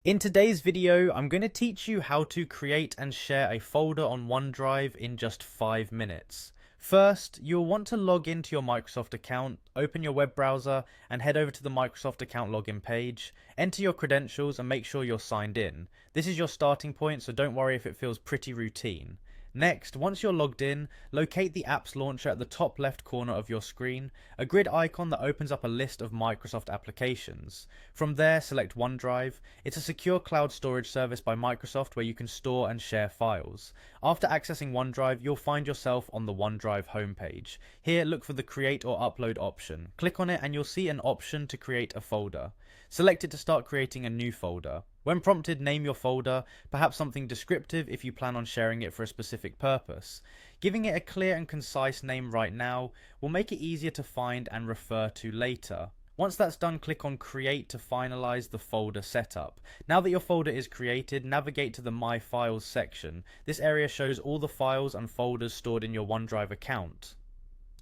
In today's video, I'm going to teach you how to create and share a folder on OneDrive in just 5 minutes. First, you'll want to log into your Microsoft account, open your web browser, and head over to the Microsoft account login page. Enter your credentials and make sure you're signed in. This is your starting point, so don't worry if it feels pretty routine. Next, once you're logged in, locate the apps launcher at the top left corner of your screen, a grid icon that opens up a list of Microsoft applications. From there, select OneDrive. It's a secure cloud storage service by Microsoft where you can store and share files. After accessing OneDrive, you'll find yourself on the OneDrive homepage. Here, look for the Create or Upload option. Click on it and you'll see an option to create a folder. Select it to start creating a new folder. When prompted, name your folder, perhaps something descriptive if you plan on sharing it for a specific purpose. Giving it a clear and concise name right now will make it easier to find and refer to later. Once that's done, click on Create to finalize the folder setup. Now that your folder is created, navigate to the My Files section. This area shows all the files and folders stored in your OneDrive account.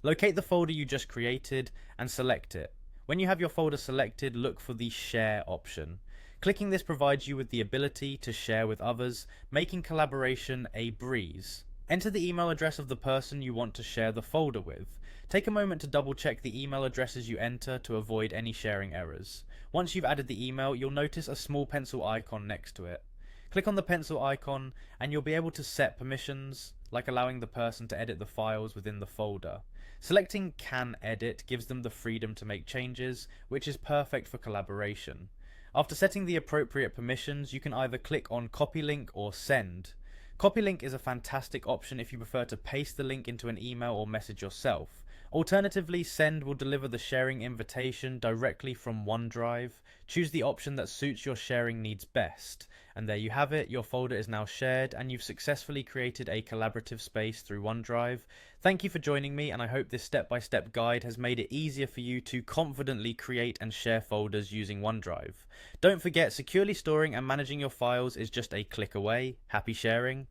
Locate the folder you just created and select it. When you have your folder selected, look for the Share option. Clicking this provides you with the ability to share with others, making collaboration a breeze. Enter the email address of the person you want to share the folder with. Take a moment to double check the email addresses you enter to avoid any sharing errors. Once you've added the email, you'll notice a small pencil icon next to it. Click on the pencil icon and you'll be able to set permissions, like allowing the person to edit the files within the folder. Selecting Can Edit gives them the freedom to make changes, which is perfect for collaboration. After setting the appropriate permissions, you can either click on Copy Link or Send. Copy Link is a fantastic option if you prefer to paste the link into an email or message yourself. Alternatively, Send will deliver the sharing invitation directly from OneDrive. Choose the option that suits your sharing needs best. And there you have it, your folder is now shared and you've successfully created a collaborative space through OneDrive. Thank you for joining me, and I hope this step-by-step guide has made it easier for you to confidently create and share folders using OneDrive. Don't forget, securely storing and managing your files is just a click away. Happy sharing!